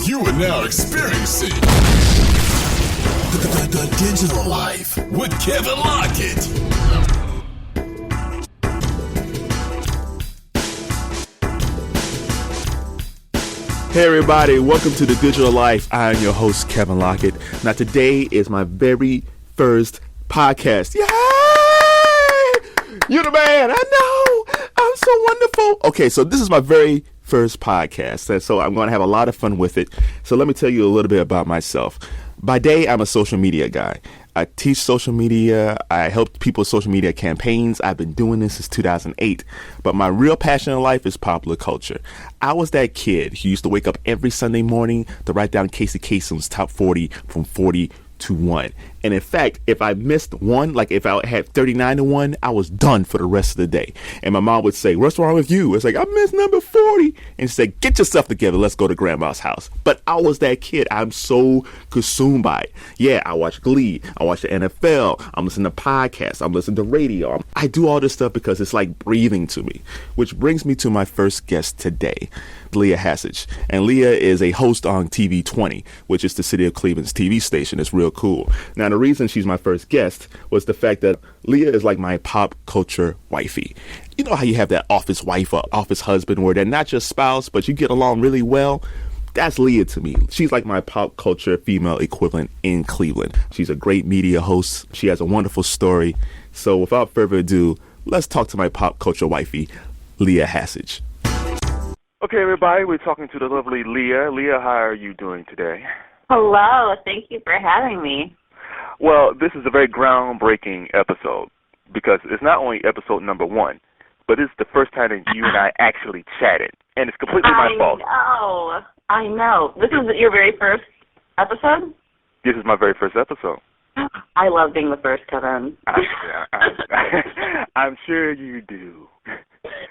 You are now experiencing the digital life with Kevin Lockett. Hey everybody, welcome to the Digital Life. I am your host, Kevin Lockett. Now today is my very first podcast. Yay! You're the man, I know! I'm so wonderful. Okay, so this is my very first podcast, and so I'm going to have a lot of fun with it. So let me tell you a little bit about myself. By day, I'm a social media guy. I teach social media. I help people with social media campaigns. I've been doing this since 2008. But my real passion in life is popular culture. I was that kid who used to wake up every Sunday morning to write down Casey Kasem's top 40 from 40 to 1. And in fact, if I missed one, like if I had 39 to 1, I was done for the rest of the day. And my mom would say, "What's wrong with you?" It's like, "I missed number 40. And she said, "Get yourself together. Let's go to grandma's house." But I was that kid. I'm so consumed by it. Yeah, I watch Glee. I watch the NFL. I'm listening to podcasts. I'm listening to radio. I do all this stuff because it's like breathing to me. Which brings me to my first guest today, Leah Haslage. And Leah is a host on TV 20, which is the city of Cleveland's TV station. It's real cool. Now, the reason she's my first guest was the fact that Leah is like my pop culture wifey. You know how you have that office wife or office husband where they're not just spouse, but you get along really well? That's Leah to me. She's like my pop culture female equivalent in Cleveland. She's a great media host. She has a wonderful story. So without further ado, let's talk to my pop culture wifey, Leah Haslage. Okay, everybody, we're talking to the lovely Leah. Leah, how are you doing today? Hello, thank you for having me. Well, this is a very groundbreaking episode because it's not only episode number 1, but it's the first time that you and I actually chatted, and it's completely my fault. I know. This is your very first episode? This is my very first episode. I love being the first, Kevin. I'm sure you do.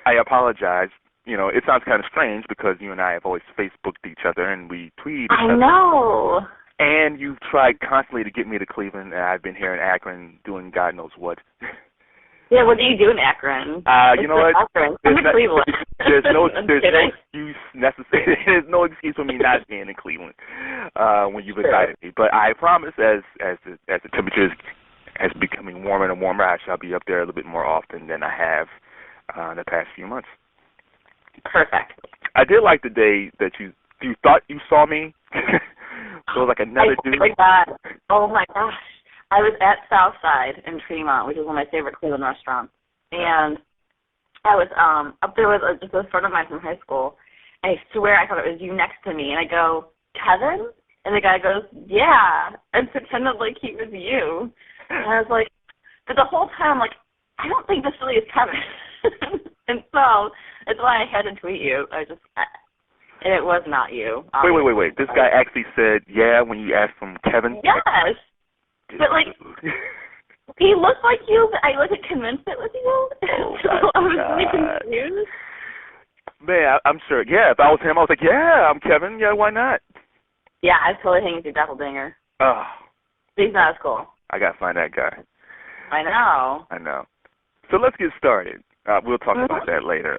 I apologize. You know, it sounds kind of strange because you and I have always Facebooked each other and we tweet each other. I know. And you've tried constantly to get me to Cleveland, and I've been here in Akron doing God knows what. Yeah, what do you do in Akron? You know what? Akron. I'm in Cleveland. There's no excuse necessary. There's no excuse for me not being in Cleveland when you've invited me. But I promise, as the temperature is becoming warmer and warmer, I shall be up there a little bit more often than I have in the past few months. Perfect. I did like the day that you thought you saw me. So like another dude. Oh my gosh. I was at Southside in Tremont, which is one of my favorite Cleveland restaurants. And I was up there with just a friend of mine from high school. And I swear I thought it was you next to me. And I go, "Kevin?" And the guy goes, "Yeah." And pretended like he was you. And I was like, but the whole time I'm like, I don't think this really is Kevin. And so that's why I had to tweet you. And it was not you. Wait. This guy actually said, "Yeah," when you asked him, Kevin? Yes. But, like, he looked like you, but I wasn't convinced it was you. Oh, so I was really confused. Man, I'm sure. Yeah, if I was him, I was like, "Yeah, I'm Kevin. Yeah, why not?" Yeah, I was totally hanging through Doppelganger. Oh. He's not as cool. I got to find that guy. I know. So let's get started. We'll talk about that later.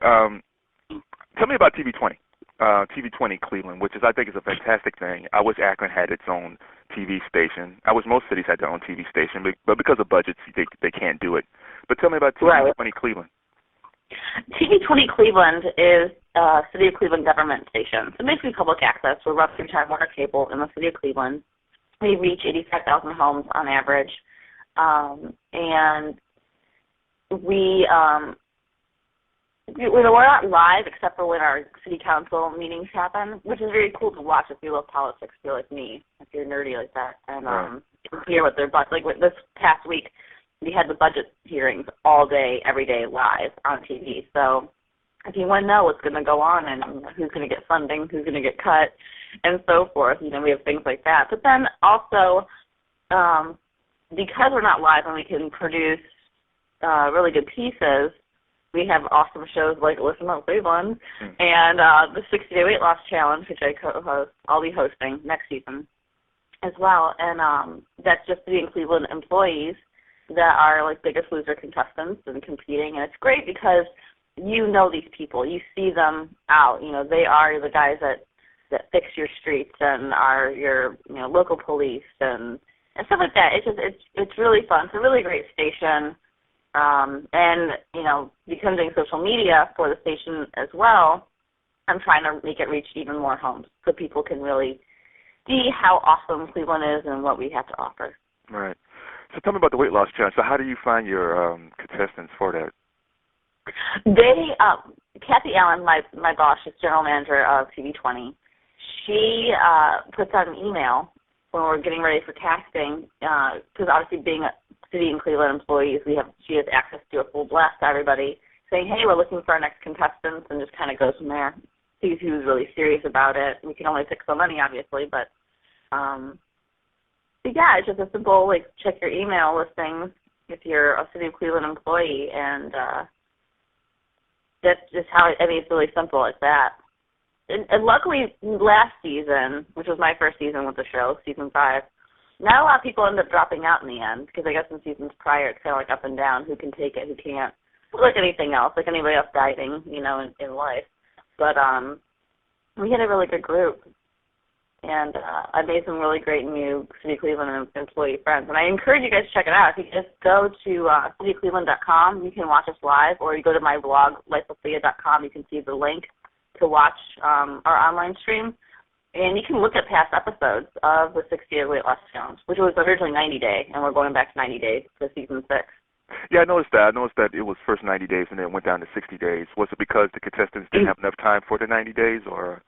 Tell me about TV 20. TV 20 Cleveland, which I think is a fantastic thing. I wish Akron had its own TV station. I wish most cities had their own TV station, but because of budgets, they can't do it. But tell me about TV 20 Cleveland. TV 20 Cleveland is a City of Cleveland government station. So basically public access. We're run through Time Warner Cable in the City of Cleveland. We reach 85,000 homes on average. And we're not live except for when our city council meetings happen, which is very cool to watch if you love politics, if you're like me, if you're nerdy like that, and hear what their budget. Like this past week, we had the budget hearings all day, every day, live on TV. So if you want to know what's going to go on and who's going to get funding, who's going to get cut, and so forth, we have things like that. But then also, because we're not live and we can produce really good pieces, we have awesome shows like Listen Up Cleveland and the 60-Day Weight Loss Challenge, which I co-host. I'll be hosting next season as well. And that's just being Cleveland employees that are like Biggest Loser contestants and competing. And it's great because you know these people. You see them out. They are the guys that that fix your streets and are your local police and stuff like that. It's really fun. It's a really great station. And because I'm doing social media for the station as well, I'm trying to make it reach even more homes so people can really see how awesome Cleveland is and what we have to offer. Right. So tell me about the weight loss challenge. So how do you find your contestants for that? They, Kathy Allen, my boss, she's general manager of TV20. She puts out an email when we're getting ready for casting, because obviously being a City and Cleveland employees, she has access to a full blast to everybody, saying, hey, we're looking for our next contestants, and just kind of goes from there. Sees who's really serious about it. We can only pick so many, obviously, but yeah, it's just a simple, check your email listings if you're a City of Cleveland employee, and that's just how, it's really simple like that. And luckily, last season, which was my first season with the show, season 5, not a lot of people end up dropping out in the end, because I guess in seasons prior, it's kind of up and down, who can take it, who can't. Like anything else, like anybody else dieting, in life. But we had a really good group, and I made some really great new City of Cleveland employee friends. And I encourage you guys to check it out. If you just go to cityofcleveland.com, you can watch us live, or you go to my blog, lifewithleah.com, you can see the link to watch our online stream. And you can look at past episodes of the 60-day weight loss challenge, which was originally 90-day, and we're going back to 90 days for season 6. Yeah, I noticed that. It was first 90 days and then it went down to 60 days. Was it because the contestants didn't have enough time for the 90 days, or?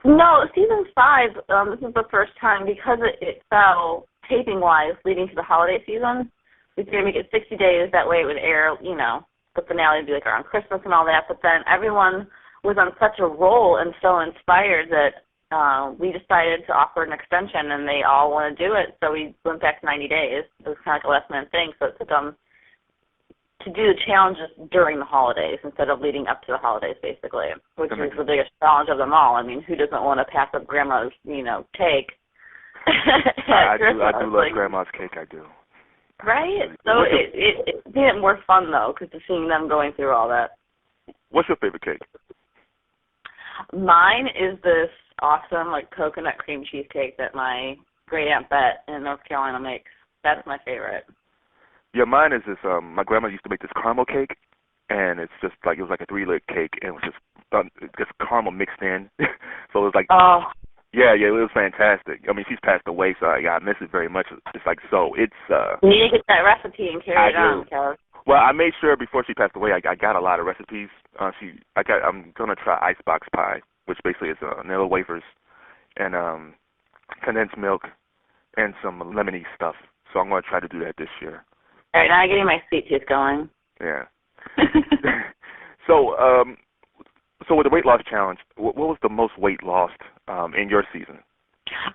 No, season 5, this is the first time, because it fell taping-wise leading to the holiday season. We figured make it 60 days, that way it would air, the finale would be around Christmas and all that, but then everyone was on such a roll and so inspired that we decided to offer an extension, and they all want to do it, so we went back to 90 days. It was kind of like a last-minute thing, so it took them to do the challenges during the holidays instead of leading up to the holidays, basically, which is the biggest challenge of them all. I mean, who doesn't want to pass up Grandma's, cake? I do love Grandma's cake, I do. Right? So it made it more fun, though, because of seeing them going through all that. What's your favorite cake? Mine is this awesome, coconut cream cheesecake that my great-aunt Bet in North Carolina makes. That's my favorite. Yeah, mine is this, my grandma used to make this caramel cake, and it's just it was like a 3-layer cake, and it was just caramel mixed in. So it was oh. Yeah, it was fantastic. I mean, she's passed away, so I miss it very much. It's You need to get that recipe and carry it on, Kev. Well, I made sure before she passed away, I got a lot of recipes. I'm gonna try icebox pie, which basically is vanilla wafers and condensed milk and some lemony stuff. So I'm gonna try to do that this year. All right, now I'm getting my sweet tooth going. Yeah. So with the weight loss challenge, what was the most weight lost in your season?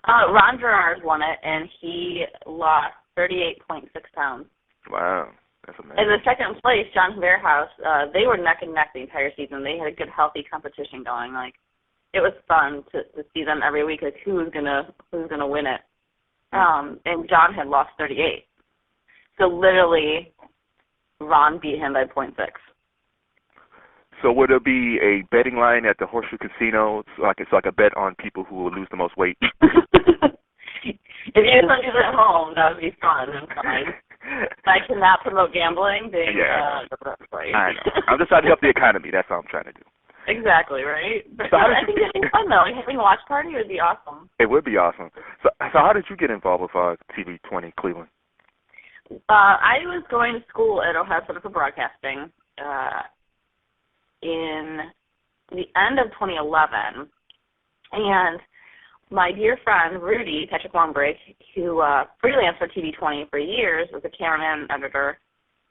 Ron Gerard won it, and he lost 38.6 pounds. Wow, that's amazing. In the second place, John Verhouse, they were neck and neck the entire season. They had a good, healthy competition going. It was fun to see them every week. Who's gonna win it? And John had lost 38. So literally, Ron beat him by 0.6. So would it be a betting line at the Horseshoe Casino? It's like a bet on people who will lose the most weight? If you had something at home, that would be fun and fine. I cannot promote gambling. I know. I'm just trying to help the economy. That's all I'm trying to do. Exactly, right? But I think it'd be fun, though. Having a watch party would be awesome. It would be awesome. So how did you get involved with TV20 Cleveland? I was going to school at Ohio Center for Broadcasting in the end of 2011, and my dear friend Rudy Patrick Longbrake, who freelanced for TV20 for years as a cameraman and editor,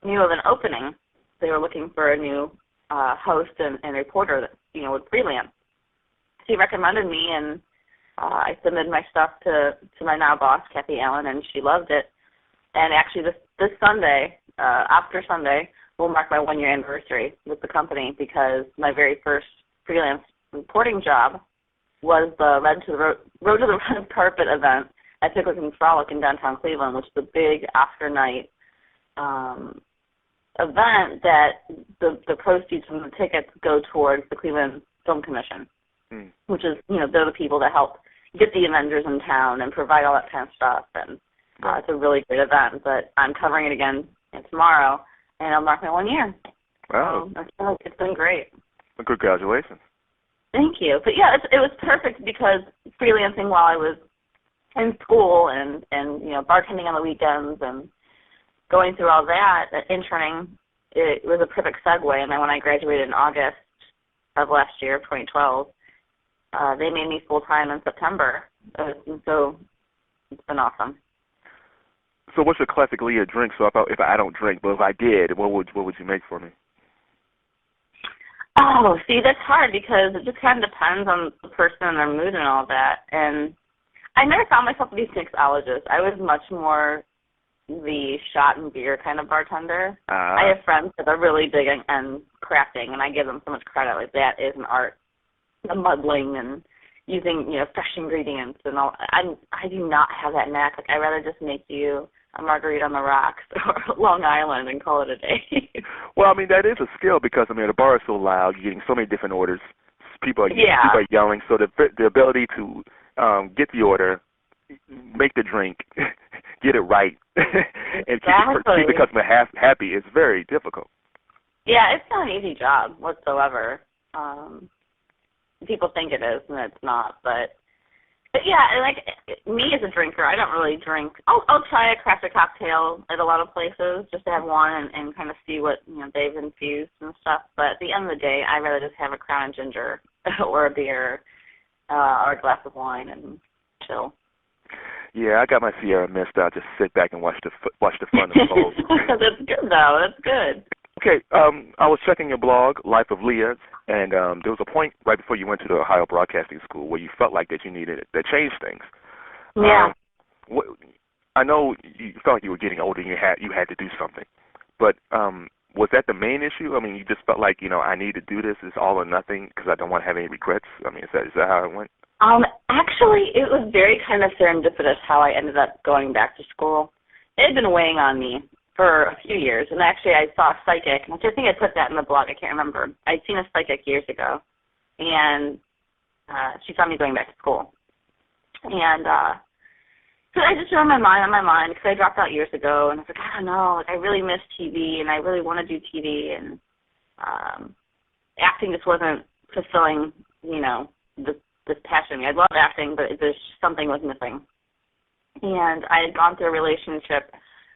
knew of an opening. They were looking for a new host and reporter that would freelance. So he recommended me, and I submitted my stuff to my now boss, Kathy Allen, and she loved it. And actually, this Sunday, after Sunday, will mark my 1-year anniversary with the company, because my very first freelance reporting job was the Road to the Red Carpet event at Pickles and Frolic in downtown Cleveland, which is a big Oscar night event that the proceeds from the tickets go towards the Cleveland Film Commission. which is, they're the people that help get the Avengers in town and provide all that kind of stuff. And it's a really great event. But I'm covering it again tomorrow, and I'll mark my 1 year. Wow. It's been great. Well, congratulations. Thank you. But, yeah, it was perfect because freelancing while I was in school and bartending on the weekends and going through all that, interning, it was a perfect segue. And then when I graduated in August of last year, 2012, they made me full-time in September. So it's been awesome. So what's your classic Leah drink? So if I don't drink, but if I did, what would you make for me? Oh, see, that's hard because it just kind of depends on the person and their mood and all that. And I never found myself to be a mixologist. I was much more the shot and beer kind of bartender. I have friends that are really big on crafting, and I give them so much credit. Like, that is an art. The muddling and using, fresh ingredients and all. I do not have that knack. Like, I'd rather just make you a margarita on the rocks or Long Island and call it a day. Well, I mean, that is a skill because, I mean, the bar is so loud. You're getting so many different orders. People are yelling. So the ability to get the order, make the drink, get it right, and keep the customer happy is very difficult. Yeah, it's not an easy job whatsoever. People think it is, and it's not. But yeah, like me as a drinker, I don't really drink. I'll try a crafted cocktail at a lot of places just to have one and kind of see what they've infused and stuff. But at the end of the day, I'd rather just have a Crown and Ginger or a beer or a glass of wine and chill. Yeah, I got my Sierra Mist. I'll just sit back and watch the fun unfold. That's good, though. That's good. Okay, I was checking your blog, Life of Leah, and there was a point right before you went to the Ohio Broadcasting School where you felt like that you needed it, that changed things. Yeah. I know you felt like you were getting older and you had to do something, but was that the main issue? I mean, you just felt like, I need to do this, it's all or nothing because I don't want to have any regrets? I mean, is that how it went? Actually, it was very kind of serendipitous how I ended up going back to school. It had been weighing on me for a few years, and actually I saw a psychic, which I think I put that in the blog, I can't remember. I'd seen a psychic years ago, and she saw me going back to school. And so I just had my mind on my mind, because I dropped out years ago, and I was like, I don't know, like I really miss TV, and I really want to do TV, and acting just wasn't fulfilling, this passion. I love acting, but there's something was missing. And I had gone through a relationship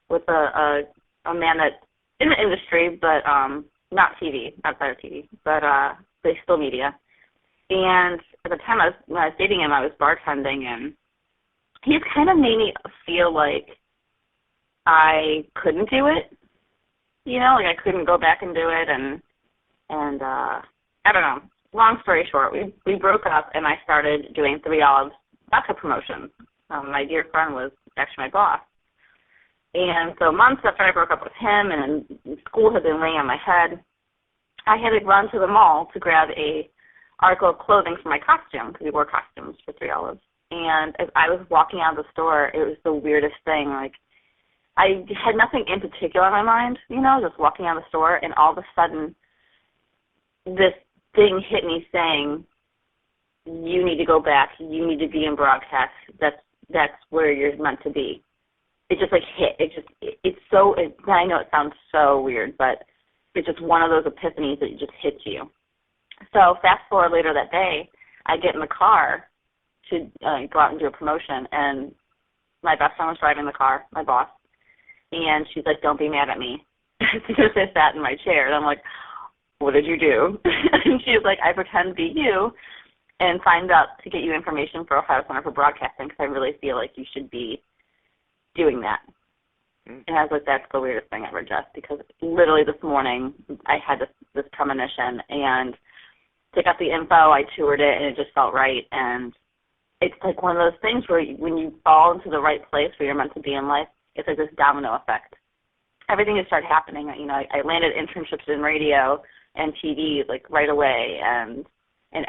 with a man that in the industry, but not TV, outside of TV, but still media. And at the time when I was dating him, I was bartending, and he kind of made me feel like I couldn't do it. Like I couldn't go back and do it, and I don't know. Long story short, we broke up, and I started doing 3 Olives vodka promotions. My dear friend was actually my boss. And so months after I broke up with him and school had been weighing on my head, I had to run to the mall to grab a article of clothing for my costume, because we wore costumes for 3 Olives. And as I was walking out of the store, it was the weirdest thing. Like, I had nothing in particular on my mind, just walking out of the store, and all of a sudden this thing hit me saying, you need to go back, you need to be in broadcast, that's where you're meant to be. It just hit. I know it sounds so weird, but it's just one of those epiphanies that just hits you. So fast forward later that day, I get in the car to go out and do a promotion, and my best friend was driving the car, my boss, and she's like, don't be mad at me. Because I sat in my chair, and I'm like, what did you do? And she was like, I pretend to be you and signed up to get you information for Ohio Center for Broadcasting because I really feel like you should be doing that. And I was like, that's the weirdest thing ever, Jess, because literally this morning I had this premonition, and to get the info, I toured it, and it just felt right. And it's like one of those things where when you fall into the right place where you're meant to be in life, it's like this domino effect. Everything just started happening. I landed internships in radio and TV like right away, and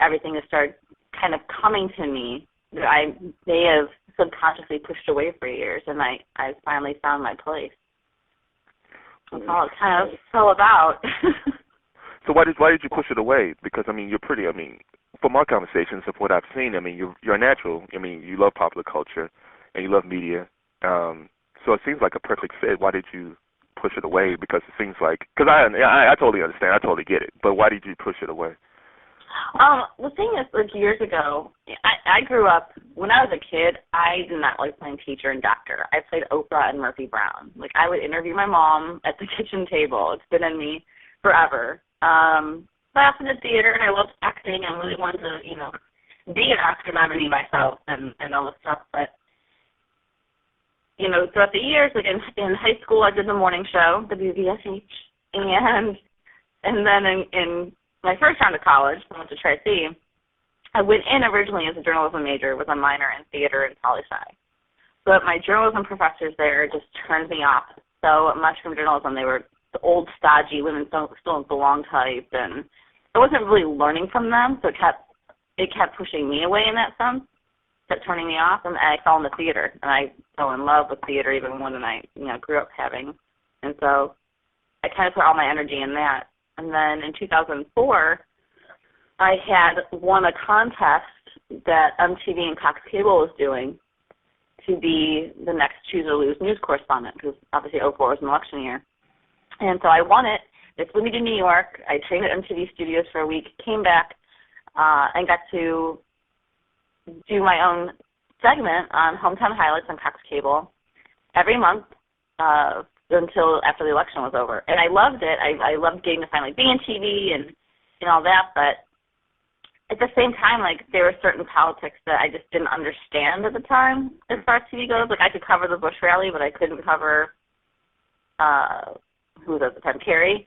everything just started kind of coming to me that I may have subconsciously pushed away for years, and I finally found my place. That's all it kind of fell about. So why did you push it away? Because you're pretty. from our conversations of what I've seen, I mean, you're a natural. I mean, you love popular culture and you love media. So it seems like a perfect fit. Why did you push it away? Because it seems like, because I totally understand. I totally get it. But why did you push it away? The thing is, like, years ago, I grew up, when I was a kid, I did not like playing teacher and doctor. I played Oprah and Murphy Brown. Like, I would interview my mom at the kitchen table. It's been in me forever. I also did theater, and I loved acting. I really wanted to, you know, be an actor, not be myself, and all this stuff. But, you know, throughout the years, like in high school, I did the morning show, WVSH, and then in my first round of college, I went to Tri-C. I went in originally as a journalism major with a minor in theater and poli-sci. But my journalism professors there just turned me off so much from journalism. They were the old, stodgy women still don't belong type, and I wasn't really learning from them, so it kept pushing me away in that sense, kept turning me off, and I fell into theater, and I fell in love with theater even more than I, you know, grew up having. And so I kind of put all my energy in that. And then in 2004, I had won a contest that MTV and Cox Cable was doing to be the next Choose or Lose news correspondent, because obviously 2004 was an election year. And so I won it. They flew me to New York. I trained at MTV Studios for a week, came back, and got to do my own segment on Hometown Highlights on Cox Cable every month until after the election was over. And I loved it. I loved getting to finally be on TV and all that. But at the same time, like, there were certain politics that I just didn't understand at the time as far as TV goes. Like, I could cover the Bush rally, but I couldn't cover who was at the time, Kerry.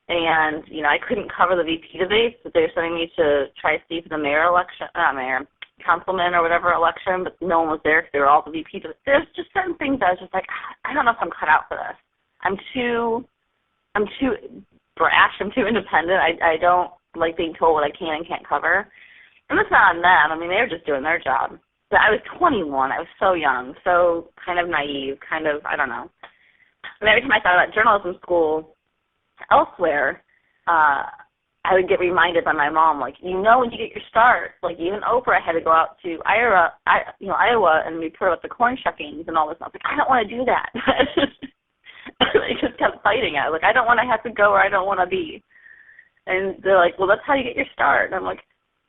And, you know, I couldn't cover the VP debates, but they were sending me to try to see for the councilman or whatever election, but no one was there because they were all the VP debates. There's just certain things I was just like, I don't know if I'm cut out for this. I'm too brash. I'm too independent. I don't like being told what I can and can't cover. And that's not on them. I mean, they were just doing their job. But I was 21. I was so young, so kind of naive, kind of, I don't know. And every time I thought about journalism school elsewhere, I would get reminded by my mom, like, you know, when you get your start, like, even Oprah had to go out to Iowa and report about the corn shuckings and all this. I was like, I don't want to do that. I just kept fighting it. Like, I don't want to have to go where I don't want to be. And they're like, well, that's how you get your start. And I'm like,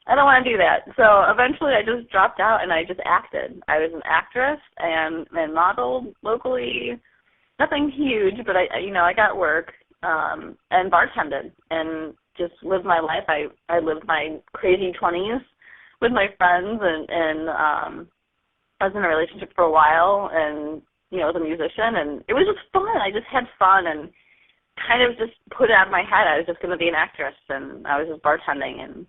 I don't want to do that. So eventually I just dropped out and I just acted. I was an actress and modeled locally. Nothing huge, but I got work and bartended and just lived my life. I lived my crazy 20s with my friends and I was in a relationship for a while and, you know, as a musician, and it was just fun. I just had fun and kind of just put it out of my head I was just going to be an actress, and I was just bartending, and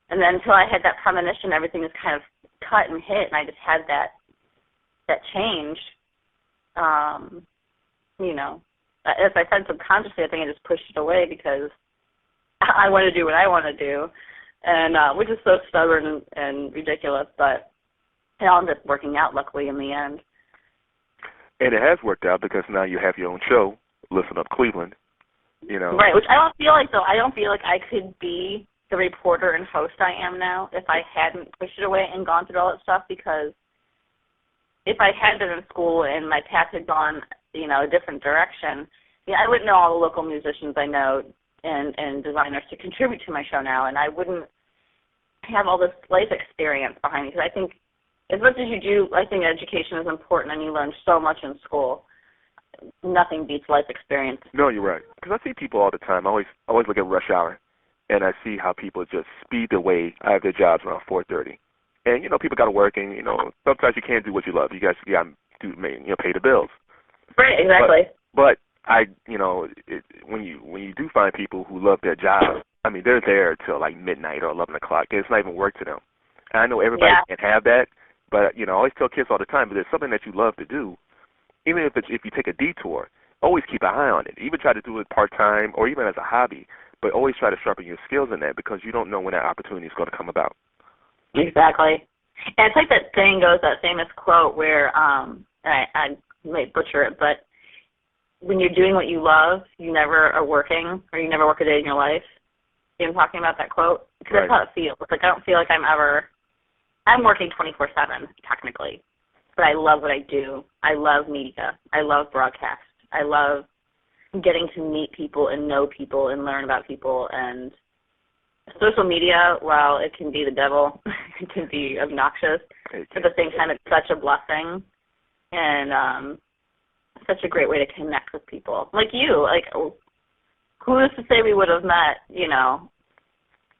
then until I had that premonition, everything was kind of cut and hit, and I just had that change. You know, as I said, subconsciously, I think I just pushed it away because I want to do what I want to do, and which is so stubborn and ridiculous, but it all ended up working out, luckily, in the end. And it has worked out because now you have your own show, Listen Up Cleveland, you know. Right, which I don't feel like I could be the reporter and host I am now if I hadn't pushed it away and gone through all that stuff, because if I had been in school and my path had gone, you know, a different direction, I wouldn't know all the local musicians I know and designers to contribute to my show now, and I wouldn't have all this life experience behind me, because I think as much as you do, I think education is important and you learn so much in school. Nothing beats life experience. No, you're right. Because I see people all the time. I always look at rush hour, and I see how people just speed their way out of their jobs around 4:30. And, you know, people got to work, and, you know, sometimes you can't do what you love. You guys got to pay the bills. Right, exactly. But when you do find people who love their job, I mean, they're there till like midnight or 11 o'clock. It's not even work to them. And I know everybody can't have that, but, you know, I always tell kids all the time, but there's something that you love to do, even if you take a detour, always keep an eye on it. Even try to do it part-time or even as a hobby, but always try to sharpen your skills in that, because you don't know when that opportunity is going to come about. Exactly. And it's like that saying goes, that famous quote where, I might butcher it, but when you're doing what you love, you never are working, or you never work a day in your life. You know what I'm talking about, that quote? because that's how it feels. Like, I don't feel like I'm working 24/7, technically, but I love what I do. I love media. I love broadcast. I love getting to meet people and know people and learn about people. And social media, while it can be the devil, it can be obnoxious, at the same time, it's such a blessing and such a great way to connect with people. Like you, like, who is to say we would have met, you know,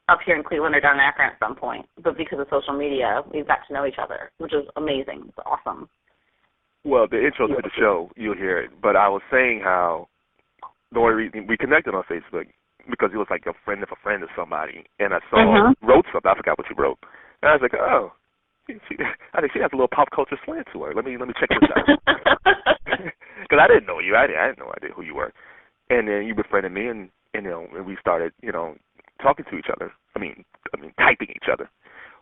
up here in Cleveland or down in Akron at some point, but because of social media, we've got to know each other, which is amazing. It's awesome. Well, the intro to the show, you'll hear it, but I was saying how the only reason we connected on Facebook because it was like a friend of somebody, and I saw wrote something. I forgot what she wrote, and I was like, oh, I think she has a little pop culture slant to her. Let me check this out because I didn't know you. I had no idea who you were, and then you befriended me, and you know, and we started, you know, talking to each other. I mean, typing each other.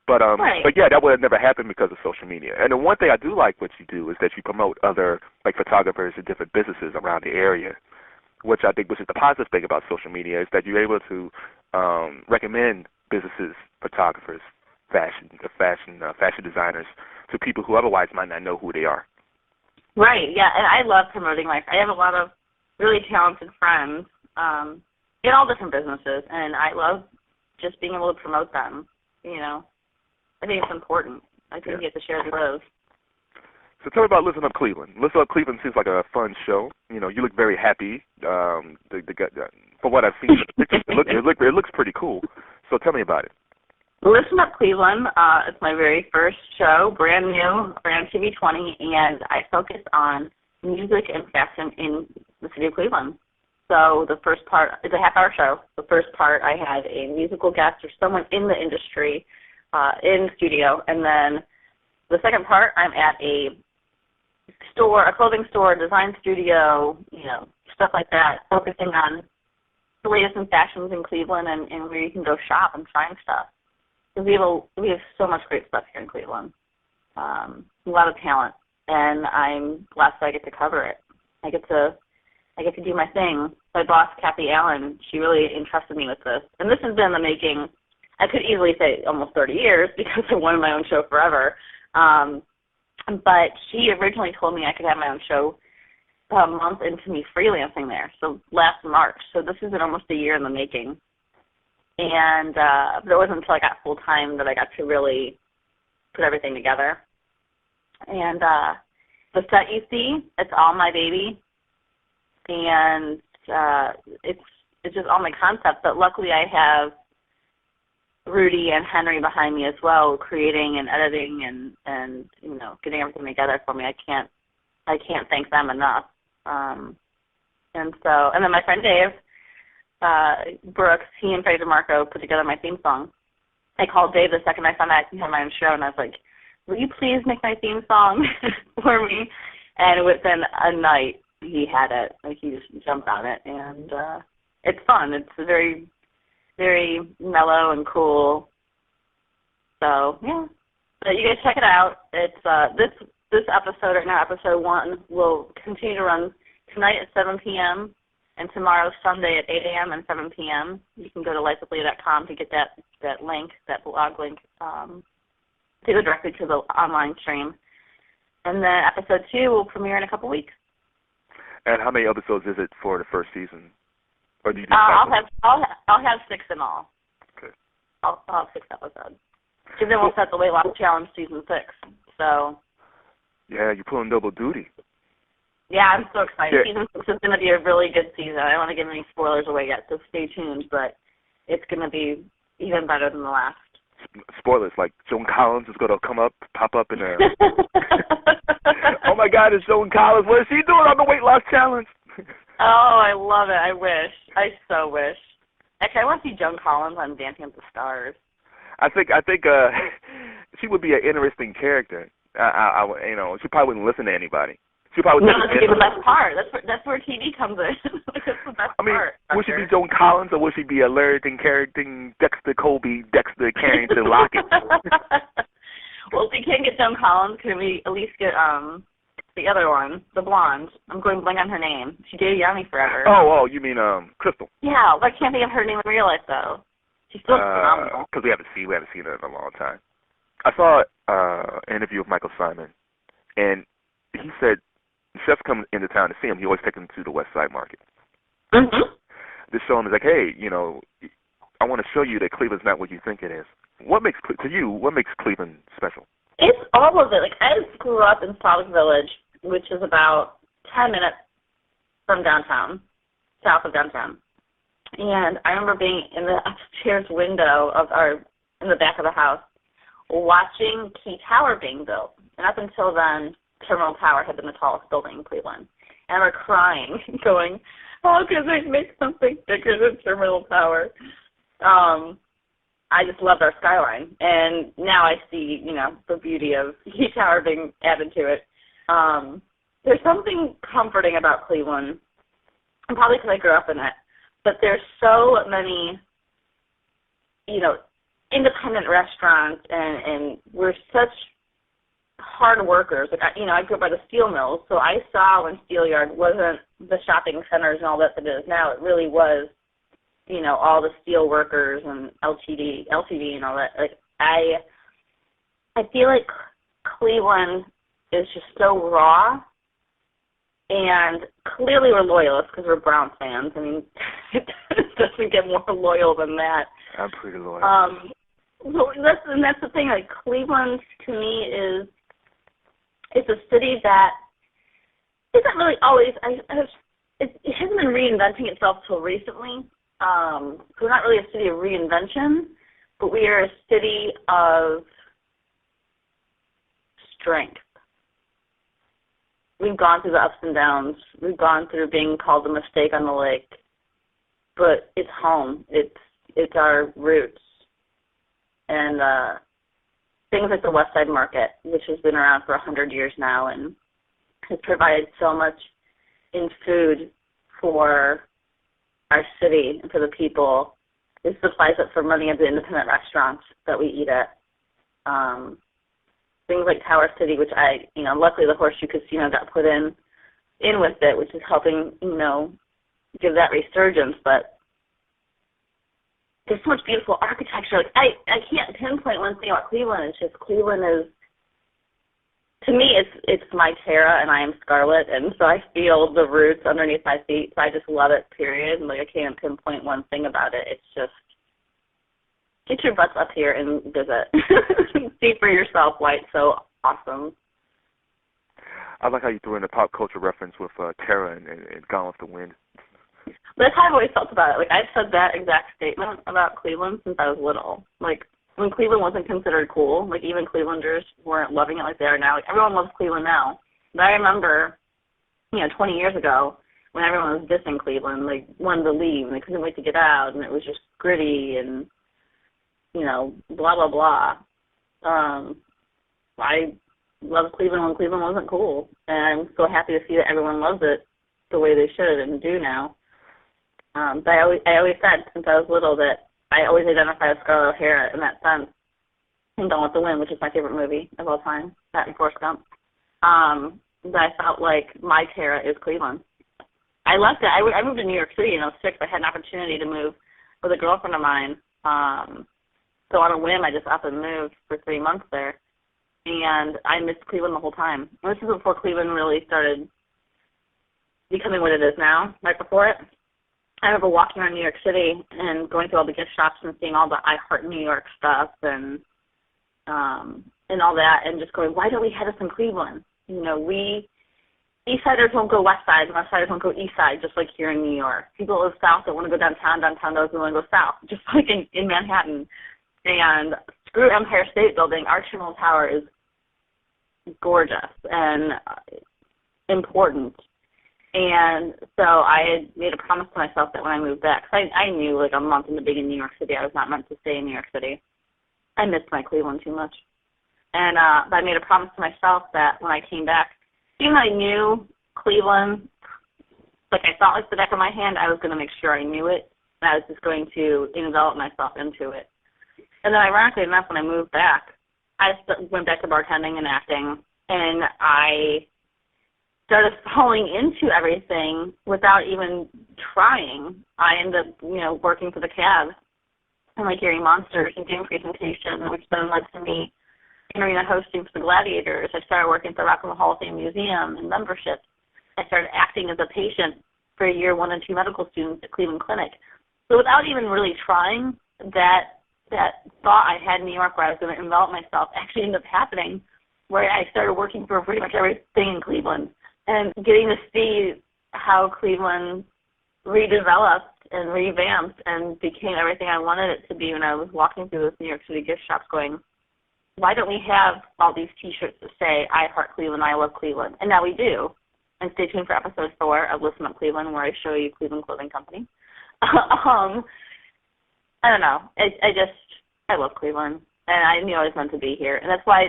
But right. But yeah, that would have never happened because of social media. And the one thing I do like what you do is that you promote other like photographers and different businesses around the area, which I think, which is the positive thing about social media, is that you're able to recommend businesses, photographers, fashion designers to people who otherwise might not know who they are. Right. Yeah, and I love promoting I have a lot of really talented friends in all different businesses, and I love just being able to promote them. You know, I think it's important. I think you have to share the love. So tell me about Listen Up Cleveland. Listen Up Cleveland seems like a fun show. You know, you look very happy. From what I've seen, it looks pretty cool. So tell me about it. Listen Up Cleveland. It's my very first show, brand new, on TV 20, and I focus on music and fashion in the city of Cleveland. So the first part, it's a half-hour show. The first part, I had a musical guest or someone in the industry in the studio. And then the second part, I'm at a clothing store, design studio, you know, stuff like that, focusing on the latest in fashions in Cleveland and where you can go shop and find stuff. Because we have so much great stuff here in Cleveland, a lot of talent, and I'm blessed that I get to cover it. I get to do my thing. My boss, Kathy Allen, she really entrusted me with this. And this has been in the making, I could easily say almost 30 years because I wanted my own show forever. But she originally told me I could have my own show a month into me freelancing there, so last March. So this has been almost a year in the making. And but it wasn't until I got full-time that I got to really put everything together. And the set you see, it's all my baby. And it's just all my concepts. But luckily, I have Rudy and Henry behind me as well, creating and editing and you know, getting everything together for me. I can't thank them enough. And then my friend Dave Brooks, he and Freddie DeMarco put together my theme song. I called Dave the second I found out he had my own show, and I was like, "Will you please make my theme song for me?" And within a night, he had it. Like, he just jumped on it, and it's fun. It's very, very mellow and cool. So yeah, but you guys check it out. It's this episode right now, episode 1, will continue to run tonight at 7 p.m. and tomorrow Sunday at 8 a.m. and 7 p.m. You can go to lifewithleah.com to get that link, that blog link, to go directly to the online stream. And then episode 2 will premiere in a couple weeks. And how many episodes is it for the first season? Or do you I'll have 6 in all. Okay. I'll have 6 episodes. Because then we'll set the Weight Loss Challenge season 6. So. Yeah, you're pulling double duty. Yeah, I'm so excited. Yeah. Season 6 is going to be a really good season. I don't want to give any spoilers away yet, so stay tuned. But it's going to be even better than the last. Spoilers, like Joan Collins is going to pop up in there. Oh my God, it's Joan Collins. What is she doing on the Weight Loss Challenge? Oh, I love it. I wish. I so wish. Actually, I want to see Joan Collins on Dancing with the Stars. I think she would be an interesting character. You know, she probably wouldn't listen to anybody. She probably that's the best part. That's where TV comes in. That's the best part. Would she be Joan Collins or would she be a Larrington character, Dexter Carrington Lockett? Well, if we can't get Joan Collins, can we at least get the other one, the blonde? I'm going blank on her name. She dated Yanni forever. Oh, you mean Crystal? Yeah, but I can't think of her name in real life though. She's still phenomenal. Because we haven't seen her in a long time. I saw an interview with Michael Simon, and he said chefs come into town to see him. He always takes them to the West Side Market. Mm-hmm. To show him, he's like, hey, I want to show you that Cleveland's not what you think it is. What makes Cleveland special? It's all of it. Like, I grew up in South Village, which is about 10 minutes from downtown, south of downtown. And I remember being in the upstairs window in the back of the house, watching Key Tower being built. And up until then, Terminal Tower had been the tallest building in Cleveland. And I remember crying, going, how could they make something bigger than Terminal Tower? I just loved our skyline. And now I see, the beauty of Key Tower being added to it. There's something comforting about Cleveland, and probably because I grew up in it. But there's so many, independent restaurants, and we're such hard workers. Like, I grew up by the steel mills, so I saw when Steelyard wasn't the shopping centers and all that it is now. It really was, all the steel workers and LTD and all that. Like, I feel like Cleveland is just so raw. And clearly we're loyalists because we're Browns fans. I mean, it doesn't get more loyal than that. I'm pretty loyal. That's the thing. Like, Cleveland, to me, it's a city that isn't really always. It hasn't been reinventing itself till recently. We're not really a city of reinvention, but we are a city of strength. We've gone through the ups and downs. We've gone through being called a mistake on the lake. But it's home. It's our roots. And things like the West Side Market, which has been around for 100 years now and has provided so much in food for our city and for the people. It supplies up for many of the independent restaurants that we eat at. Things like Tower City, which luckily the Horseshoe Casino got put in with it, which is helping, give that resurgence. But there's so much beautiful architecture. Like, I can't pinpoint one thing about Cleveland. It's just Cleveland is, to me, it's my Terra and I am Scarlet, and so I feel the roots underneath my feet. So I just love it, period. And, I can't pinpoint one thing about it. It's just, get your butts up here and visit. See for yourself why it's so awesome. I like how you threw in a pop culture reference with Terra and Gone with the Wind. That's how I've always felt about it. Like, I've said that exact statement about Cleveland since I was little. Like, when Cleveland wasn't considered cool, like, even Clevelanders weren't loving it like they are now. Like, everyone loves Cleveland now. But I remember, 20 years ago, when everyone was dissing Cleveland, like, wanted to leave, and they couldn't wait to get out, and it was just gritty and blah, blah, blah. I loved Cleveland when Cleveland wasn't cool. And I'm so happy to see that everyone loves it the way they should and do now. But I always said since I was little that I always identify as Scarlett O'Hara in that sense. And Gone with the Wind, which is my favorite movie of all time, that and Forrest Gump. But I felt like my Terra is Cleveland. I left it. I moved to New York City in 2006. I had an opportunity to move with a girlfriend of mine. So on a whim, I just up and moved for 3 months there. And I missed Cleveland the whole time. And this is before Cleveland really started becoming what it is now, right before it. I remember walking around New York City and going through all the gift shops and seeing all the I Heart New York stuff and all that, and just going, why don't we have this in Cleveland? We East Siders won't go West Side, and West Siders won't go East Side, just like here in New York. People live South that want to go downtown doesn't want to go South, just like in Manhattan. And screw Empire State Building, our Terminal Tower is gorgeous and important. And so I had made a promise to myself that when I moved back, because I knew like a month into being in New York City, I was not meant to stay in New York City. I missed my Cleveland too much. And I made a promise to myself that when I came back, even though I knew Cleveland, like I thought like the back of my hand, I was going to make sure I knew it, and I was just going to develop myself into it. And then ironically enough, when I moved back, I went back to bartending and acting, and I started falling into everything without even trying. I ended up, working for the cab and like Gary Monsters and doing presentation, which then led to me arena hosting for the Gladiators. I started working at the Rock and Roll Hall of Fame Museum and membership. I started acting as a patient for year 1 and 2 medical students at Cleveland Clinic. So without even really trying, that thought I had in New York where I was going to envelop myself actually ended up happening, where I started working for pretty much everything in Cleveland and getting to see how Cleveland redeveloped and revamped and became everything I wanted it to be when I was walking through those New York City gift shops going, why don't we have all these T-shirts that say, I heart Cleveland, I love Cleveland? And now we do. And stay tuned for episode 4 of Listen Up Cleveland, where I show you Cleveland Clothing Company. I don't know. I love Cleveland, and I knew I was meant to be here. And that's why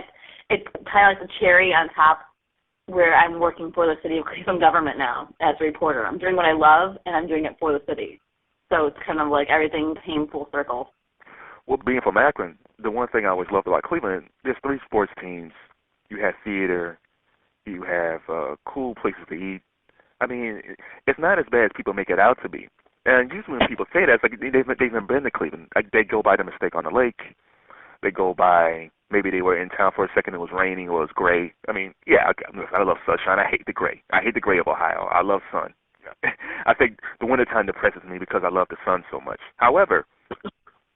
it's kind of like the cherry on top where I'm working for the city of Cleveland government now as a reporter. I'm doing what I love, and I'm doing it for the city. So it's kind of like everything came full circle. Well, being from Akron, the one thing I always loved about Cleveland, there's 3 sports teams. You have theater. You have cool places to eat. I mean, it's not as bad as people make it out to be. And usually when people say that, it's like they've never been to Cleveland. Like they go by the mistake on the lake. They go by, maybe they were in town for a second, it was raining or it was gray. I mean, yeah, I love sunshine. I hate the gray. I hate the gray of Ohio. I love sun. I think the wintertime depresses me because I love the sun so much. However,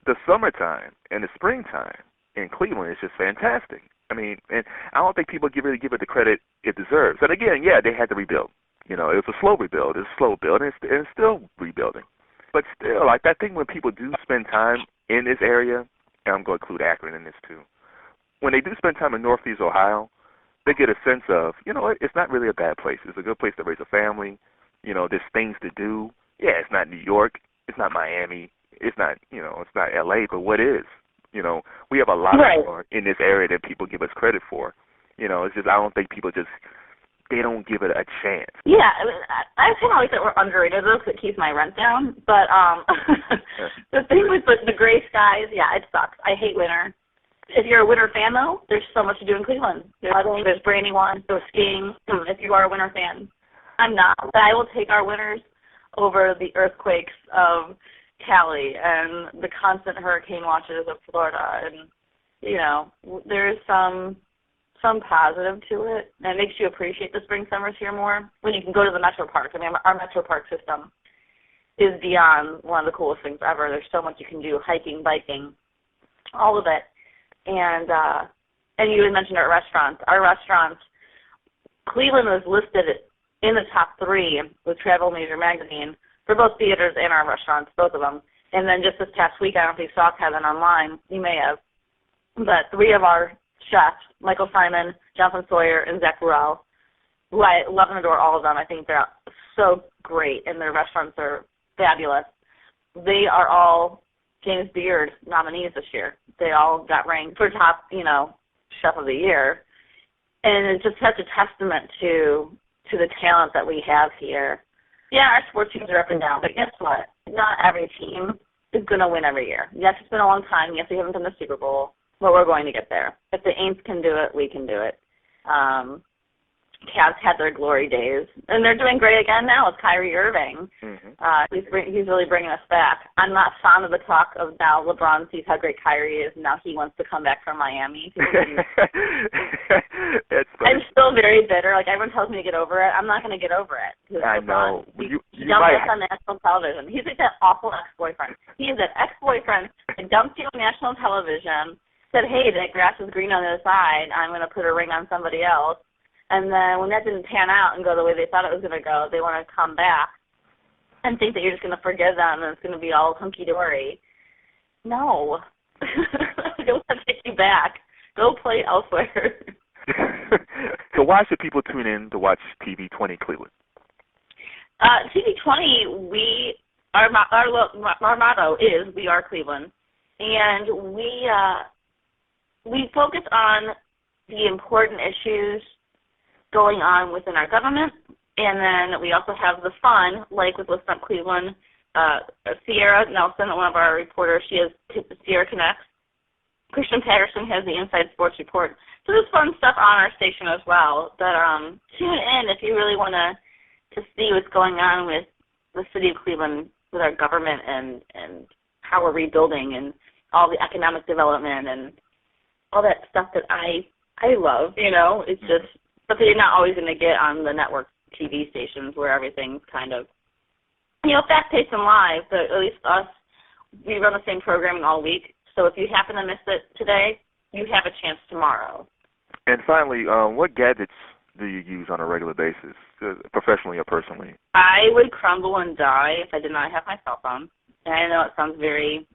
the summertime and the springtime in Cleveland is just fantastic. I mean, and I don't think people really give it the credit it deserves. And again, yeah, they had to rebuild. You know, it was a slow rebuild. It's a slow build, and it's still rebuilding. But still, like, I think when people do spend time in this area, and I'm going to include Akron in this too, when they do spend time in Northeast Ohio, they get a sense of, you know what, it's not really a bad place. It's a good place to raise a family. You know, there's things to do. Yeah, it's not New York. It's not Miami. It's not, you know, it's not L.A., but what is? You know, we have a lot more in this area that people give us credit for. You know, it's just I don't think people just, they don't give it a chance. Yeah, I kind of like that we're underrated though because it keeps my rent down. But the thing with the gray skies, yeah, it sucks. I hate winter. If you're a winter fan though, there's so much to do in Cleveland. There's Brandywine, there's skiing. If you are a winter fan, I'm not. But I will take our winters over the earthquakes of Cali and the constant hurricane watches of Florida, and you know, there's some positive to it, and it makes you appreciate the spring summers here more when you can go to the Metro Park. I mean, our Metro Park system is beyond one of the coolest things ever. There's so much you can do, hiking, biking, all of it. And you had mentioned our restaurants. Our restaurants, Cleveland was listed in the top 3 with Travel Major Magazine for both theaters and our restaurants, both of them. And then just this past week, I don't know if you saw Kevin online, you may have, but 3 of our chefs, Michael Simon, Jonathan Sawyer, and Zach Burrell, who I love and adore all of them. I think they're so great, and their restaurants are fabulous. They are all James Beard nominees this year. They all got ranked for top, you know, chef of the year. And it's just such a testament to the talent that we have here. Yeah, our sports teams are up and down, but guess what? Not every team is going to win every year. Yes, it's been a long time. Yes, we haven't done the Super Bowl, but we're going to get there. If the Aints can do it, we can do it. Cavs had their glory days, and they're doing great again now with Kyrie Irving. Mm-hmm. He's really bringing us back. I'm not fond of the talk of now LeBron sees how great Kyrie is, and now he wants to come back from Miami. I'm still very bitter. Like, everyone tells me to get over it. I'm not going to get over it. I know. He dumped us on national television. He's like that awful ex-boyfriend. He is that ex-boyfriend that dumped you on national television, said, hey, that grass is green on the other side. I'm going to put a ring on somebody else. And then when that didn't pan out and go the way they thought it was going to go, they want to come back and think that you're just going to forgive them and it's going to be all hunky-dory. No. Don't take you back. Go play elsewhere. So why should people tune in to watch TV 20 Cleveland? TV 20, our motto is We Are Cleveland. And we focus on the important issues going on within our government, and then we also have the fun, like with Listen Up Cleveland. Sierra Nelson, one of our reporters, she has Sierra Connects. Christian Patterson has the Inside Sports Report. So there's fun stuff on our station as well. But tune in if you really want to see what's going on with the city of Cleveland, with our government and how we're rebuilding and all the economic development and all that stuff that I love, you know. It's just stuff that you're not always going to get on the network TV stations where everything's kind of, you know, fast-paced and live, but at least us, we run the same programming all week. So if you happen to miss it today, you have a chance tomorrow. And finally, what gadgets do you use on a regular basis, professionally or personally? I would crumble and die if I did not have my cell phone. And I know it sounds very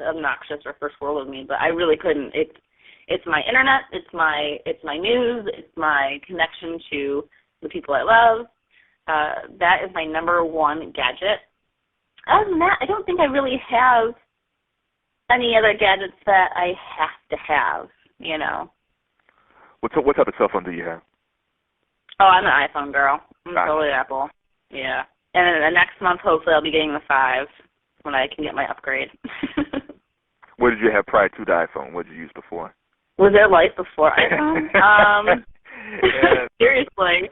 obnoxious or first world of me, but I really couldn't. It's my internet, it's my news, it's my connection to the people I love. That is my number one gadget. Other than that, I don't think I really have any other gadgets that I have to have, you know. What type of cell phone do you have? Oh, I'm an iPhone girl. I'm totally Apple. Yeah. And then the next month, hopefully, I'll be getting the 5 when I can get my upgrade. What did you have prior to the iPhone? What did you use before? Was there life before iPhone? Seriously.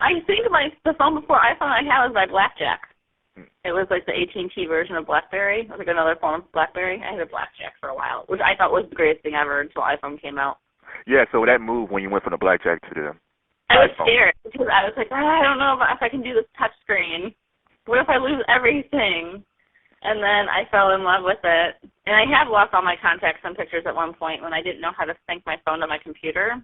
I think the phone before iPhone I had was my Blackjack. It was like the AT&T version of BlackBerry. It was like another form of BlackBerry. I had a Blackjack for a while, which I thought was the greatest thing ever until iPhone came out. Yeah, so that move when you went from the Blackjack to the I was iPhone. scared because I was like, I don't know if I can do this touch screen. What if I lose everything? And then I fell in love with it. And I have lost all my contacts and pictures at one point when I didn't know how to sync my phone to my computer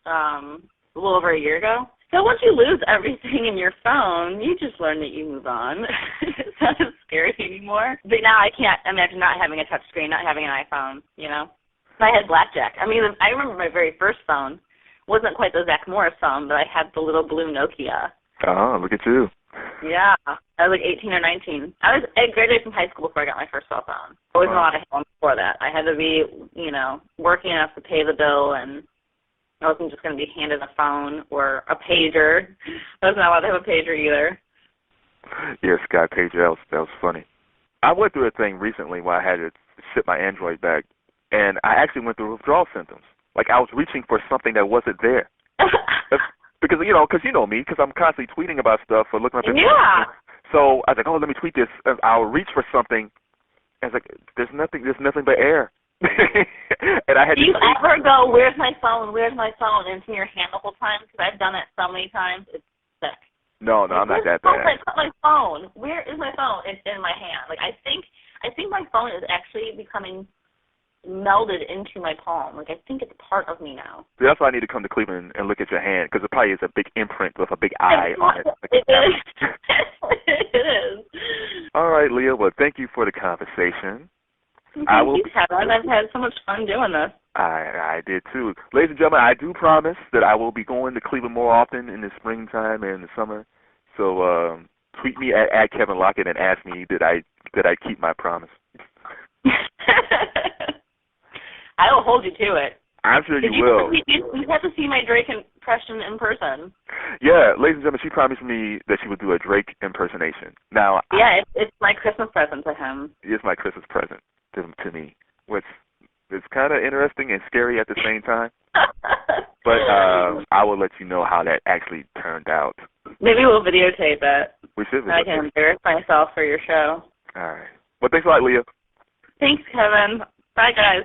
a little over a year ago. So once you lose everything in your phone, you just learn that you move on. It's not as scary anymore. But now I can't imagine not having a touch screen, not having an iPhone, you know. I had Blackjack. I mean, I remember my very first phone. Wasn't quite the Zach Morris phone, but I had the little blue Nokia. Oh, look at you. Yeah. I was like 18 or 19. I graduated from high school before I got my first cell phone. I wasn't allowed to have one before that. I had to be, you know, working enough to pay the bill, and I wasn't just going to be handed a phone or a pager. I was not allowed to have a pager either. Yeah, Sky Pager, that was funny. I went through a thing recently where I had to ship my Android back, and I actually went through withdrawal symptoms. Like I was reaching for something that wasn't there. Because you know me, because I'm constantly tweeting about stuff or looking up at Yeah. So I was like, let me tweet this. And I'll reach for something, and it's like, there's nothing but air. And I had. Do you ever go, where's my phone, and it's in your hand the whole time? Because I've done it so many times, it's sick. No, I'm not that bad. I put my phone. Where is my phone? It's in my hand. Like I think my phone is actually becoming melded into my palm. Like I think it's part of me now. See, that's why I need to come to Cleveland and look at your hand, because it probably is a big imprint with a big eye on it. It is. It is. All right, Leah. Well, thank you for the conversation. Thank you, Kevin. I've had so much fun doing this. I did too. Ladies and gentlemen, I do promise that I will be going to Cleveland more often in the springtime and the summer. So tweet me at Kevin Lockett and ask me did I keep my promise. I will hold you to it. I'm sure you will. You have to see my Drake impression in person. Yeah, ladies and gentlemen, she promised me that she would do a Drake impersonation. Now, yeah, it's my Christmas present to him. It's my Christmas present to me, which is kind of interesting and scary at the same time. But I will let you know how that actually turned out. Maybe we'll videotape it. We should. I can embarrass myself for your show. All right. Well, thanks a lot, Leah. Thanks, Kevin. Bye, guys.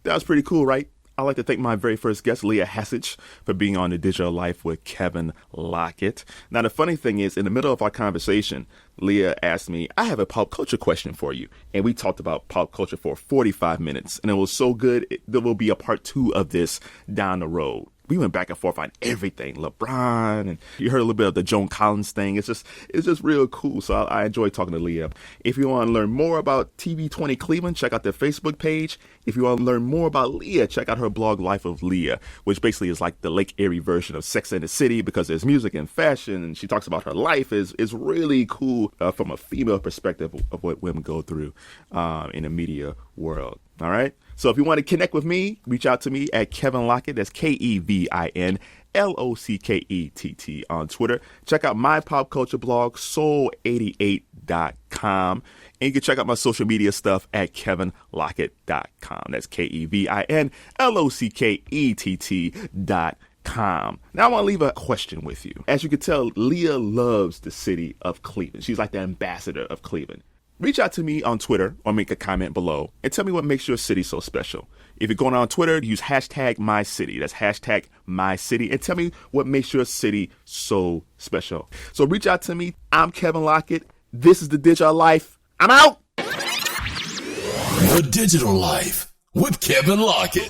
That was pretty cool, right? I'd like to thank my very first guest, Leah Haslage, for being on The Digital Life with Kevin Lockett. Now, the funny thing is, in the middle of our conversation, Leah asked me, I have a pop culture question for you. And we talked about pop culture for 45 minutes. And it was so good, there will be a part 2 of this down the road. We went back and forth on everything, LeBron, and you heard a little bit of the Joan Collins thing. It's just real cool. So I enjoy talking to Leah. If you want to learn more about TV20 Cleveland, check out their Facebook page. If you want to learn more about Leah, check out her blog, Life of Leah, which basically is like the Lake Erie version of Sex and the City because there's music and fashion, and she talks about her life. Is really cool from a female perspective of what women go through in the media world. All right. So if you want to connect with me, reach out to me at Kevin Lockett. That's KevinLockett on Twitter. Check out my pop culture blog, soul88.com. And you can check out my social media stuff at kevinlockett.com. That's KevinLockett.com. Now I want to leave a question with you. As you can tell, Leah loves the city of Cleveland. She's like the ambassador of Cleveland. reach out to me on Twitter or make a comment below and tell me what makes your city so special. If you're going on Twitter, use hashtag #MyCity. That's hashtag #MyCity. And tell me what makes your city so special. So reach out to me. I'm Kevin Lockett. This is The Digital Life. I'm out. The Digital Life with Kevin Lockett.